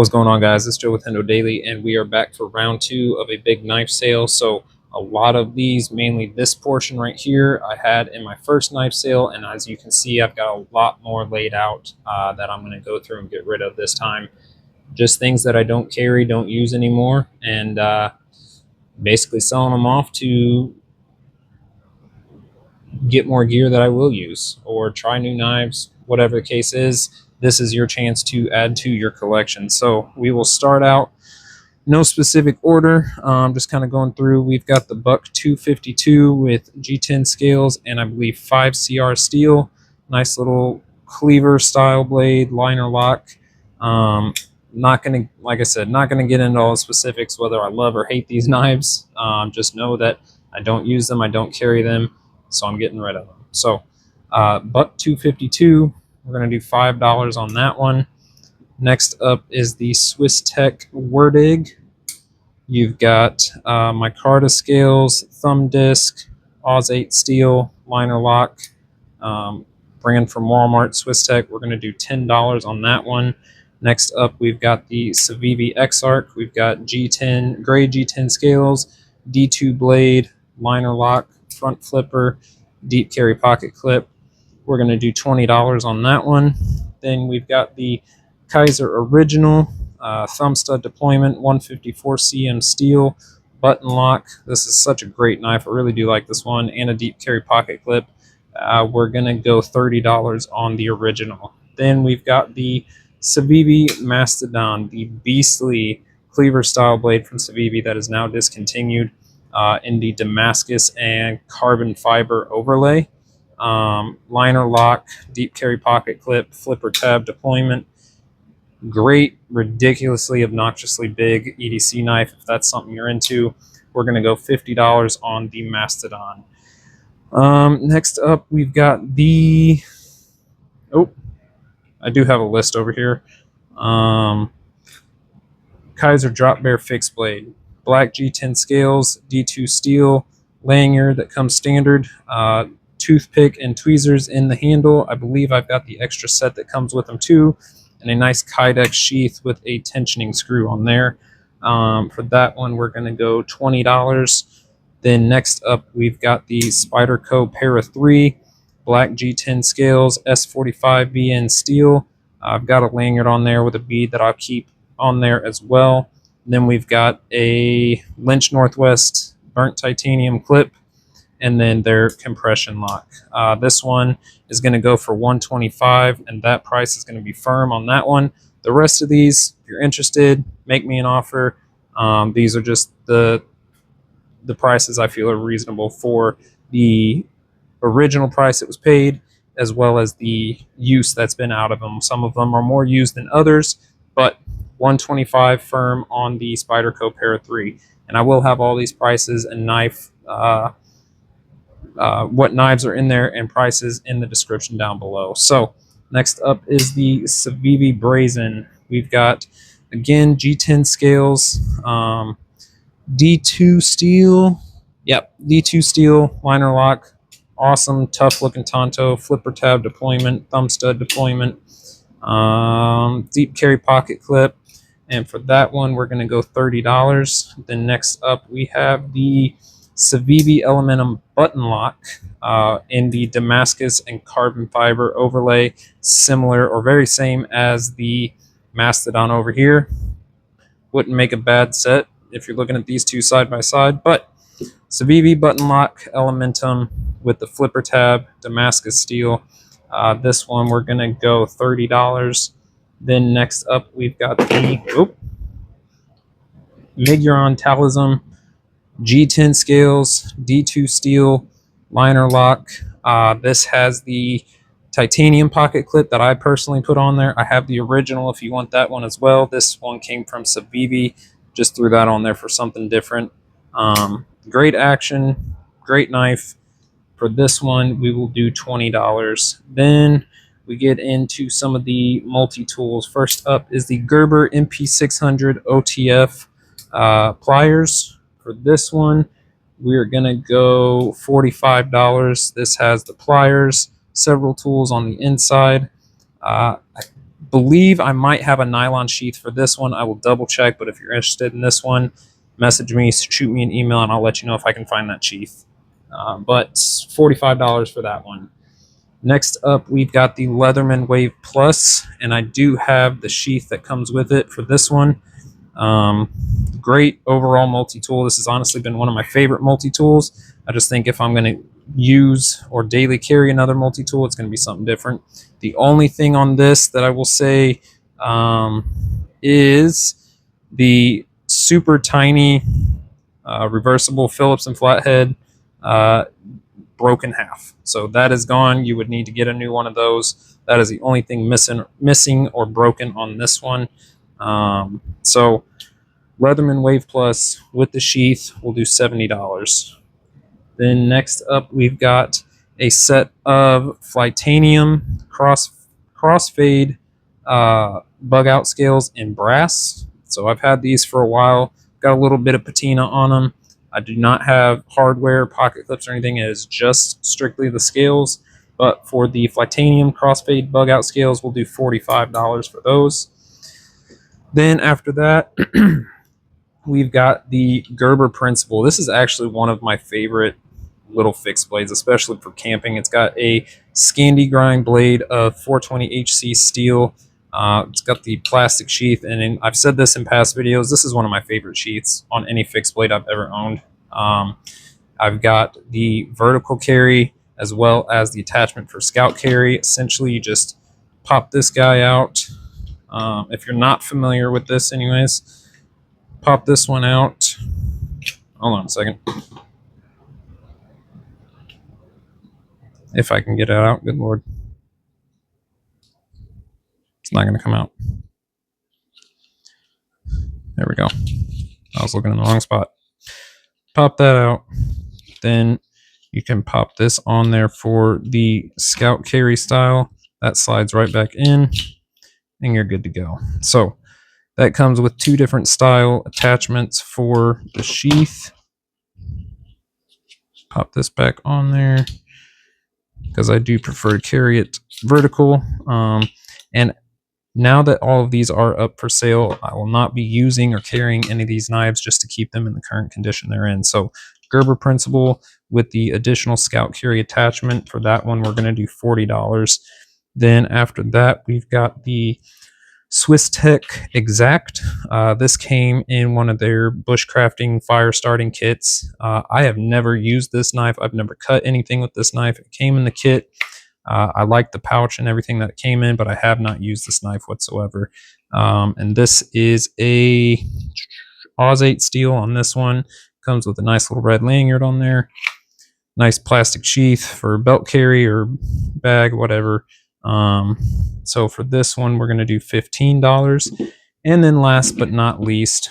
What's going on, guys? It's Joe with Hendo Daily, and we are back for round 2 of a big knife sale. So a lot of these, mainly this portion right here, I had in my first knife sale, and as you can see, I've got a lot more laid out that I'm going to go through and get rid of this time. Just things that I don't carry, don't use anymore, and basically selling them off to get more gear that I will use or try new knives, whatever the case is. This is your chance to add to your collection. So we will start out, no specific order, just kind of going through. We've got the Buck 252 with G10 scales and I believe 5 CR steel. Nice little cleaver style blade, liner lock. Not gonna, like I said, not gonna get into all the specifics whether I love or hate these knives. Just know that I don't use them, I don't carry them, so I'm getting rid of them. So Buck 252, we're going to do $5 on that one. Next up is the SwissTech Werdig. You've got micarta scales, thumb disc, Oz 8 steel, liner lock, brand from Walmart, SwissTech. We're going to do $10 on that one. Next up, we've got the Civivi Exarch. We've got G10, gray G10 scales, D2 blade, liner lock, front flipper, deep carry pocket clip. We're going to do $20 on that one. Then we've got the Kizer Original thumb stud deployment, 154 cm steel, button lock. This is such a great knife. I really do like this one, and a deep carry pocket clip. We're going to go $30 on the original. Then we've got the Civivi Mastodon, the beastly cleaver style blade from Civivi that is now discontinued, in the Damascus and carbon fiber overlay. Liner lock, deep carry pocket clip, flipper tab deployment. Great, ridiculously, obnoxiously big EDC knife. If that's something you're into, we're going to go $50 on the Mastodon. Next up, we've got the... Oh, I do have a list over here. Kizer Drop Bear Fixed Blade. Black G10 scales, D2 steel, lanyard that comes standard. Toothpick and tweezers in the handle. I believe I've got the extra set that comes with them too, and a nice Kydex sheath with a tensioning screw on there. For that one, we're going to go $20. Then next up, we've got the Spyderco Para 3, black G10 scales, S45 VN steel. I've got a lanyard on there with a bead that I'll keep on there as well. Then we've got a Lynch Northwest burnt titanium clip, and then their compression lock. This one is going to go for $125, and that price is going to be firm on that one. The rest of these, if you're interested, make me an offer. These are just the prices I feel are reasonable for the original price it was paid, as well as the use that's been out of them. Some of them are more used than others, but $125 firm on the Spyderco Para 3. And I will have all these prices and knife what knives are in there and prices in the description down below. So next up is the Civivi Brazen. We've got, again, G10 scales, D2 steel. Yep, D2 steel, liner lock, awesome, tough looking Tonto, flipper tab deployment, thumb stud deployment, deep carry pocket clip. And for that one, we're going to go $30. Then next up, we have the Civivi Elementum button lock in the Damascus and carbon fiber overlay, similar or very same as the Mastodon over here. Wouldn't make a bad set if you're looking at these two side by side, but Civivi button lock Elementum with the flipper tab, Damascus steel. This one we're going to go $30. Then next up, we've got the Miguron Talism, G10 scales, D2 steel, liner lock. This has the titanium pocket clip that I personally put on there. I have the original if you want that one as well. This one came from Civivi. Just threw that on there for something different. Great action, great knife. For this one, we will do $20. Then we get into some of the multi-tools. First up is the Gerber MP600 OTF pliers. For this one, we're going to go $45. This has the pliers, several tools on the inside. I believe I might have a nylon sheath for this one. I will double check, but if you're interested in this one, message me, shoot me an email, and I'll let you know if I can find that sheath. But $45 for that one. Next up, we've got the Leatherman Wave Plus, and I do have the sheath that comes with it for this one. Great overall multi-tool. This has honestly been one of my favorite multi-tools. I just think if I'm going to use or daily carry another multi-tool, it's going to be something different. The only thing on this that I will say is the super tiny reversible Phillips and flathead broken half. So that is gone. You would need to get a new one of those. That is the only thing missing or broken on this one. So Leatherman Wave Plus with the sheath will do $70. Then next up, we've got a set of Flytanium Crossfade Bugout scales in brass. So I've had these for a while. Got a little bit of patina on them. I do not have hardware, pocket clips, or anything. It is just strictly the scales. But for the Flytanium Crossfade Bugout scales, we'll do $45 for those. Then after that, we've got the Gerber Principle. This is actually one of my favorite little fixed blades, especially for camping. It's got a Scandi grind blade of 420 HC steel. It's got the plastic sheath, and I've said this in past videos, this is one of my favorite sheaths on any fixed blade I've ever owned. I've got the vertical carry as well as the attachment for scout carry. Essentially, you just pop this guy out. If you're not familiar with this anyways, pop this one out. Hold on a second. If I can get it out, good Lord. It's not going to come out. There we go. I was looking in the wrong spot. Pop that out. Then you can pop this on there for the scout carry style. That slides right back in, and you're good to go. So that comes with two different style attachments for the sheath. Pop this back on there, because I do prefer to carry it vertical. And now that all of these are up for sale, I will not be using or carrying any of these knives just to keep them in the current condition they're in. So Gerber Principle with the additional scout carry attachment, for that one we're going to do $40. Then after that, we've got the SwissTech Exact. This came in one of their bushcrafting fire starting kits. I have never used this knife. I've never cut anything with this knife. It came in the kit. I like the pouch and everything that it came in, but I have not used this knife whatsoever. And this is a Oz 8 steel on this one. Comes with a nice little red lanyard on there. Nice plastic sheath for belt carry or bag, whatever. So for this one, we're going to do $15. And then last but not least,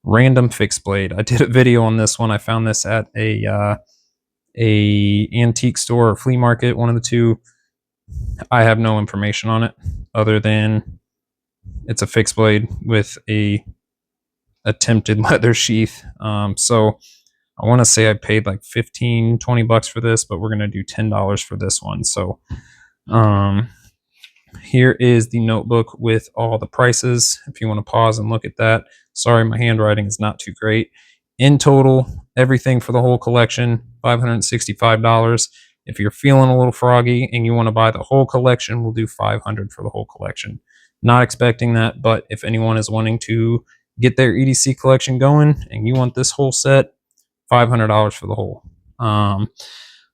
random fixed blade. I did a video on this one. I found this at a antique store or flea market, one of the two. I have no information on it other than it's a fixed blade with a attempted leather sheath. So I want to say I paid like 15-20 bucks for this, but we're going to do $10 for this one. So here is the notebook with all the prices if you want to pause and look at that. Sorry, my handwriting is not too great. In total, everything for the whole collection, $565. If you're feeling a little froggy and you want to buy the whole collection, we'll do $500 for the whole collection. Not expecting that, but if anyone is wanting to get their EDC collection going and you want this whole set, $500 for the whole.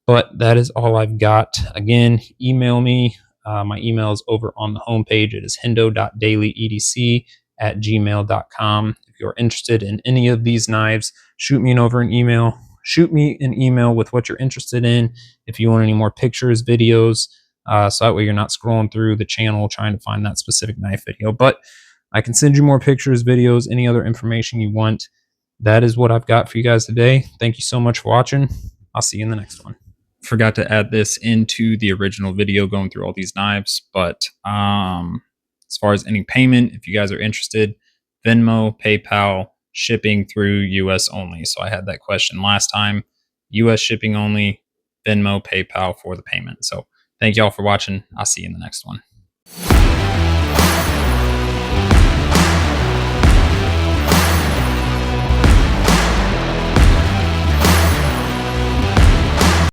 But that is all I've got. Again, email me. My email is over on the homepage. It is hendo.dailyedc@gmail.com. If you're interested in any of these knives, shoot me an email. Shoot me an email with what you're interested in. If you want any more pictures, videos, so that way you're not scrolling through the channel trying to find that specific knife video. But I can send you more pictures, videos, any other information you want. That is what I've got for you guys today. Thank you so much for watching. I'll see you in the next one. Forgot to add this into the original video going through all these knives, but as far as any payment, if you guys are interested, Venmo, PayPal, shipping through US only. So I had that question last time. US shipping only, Venmo, PayPal for the payment. So thank y'all for watching. I'll see you in the next one.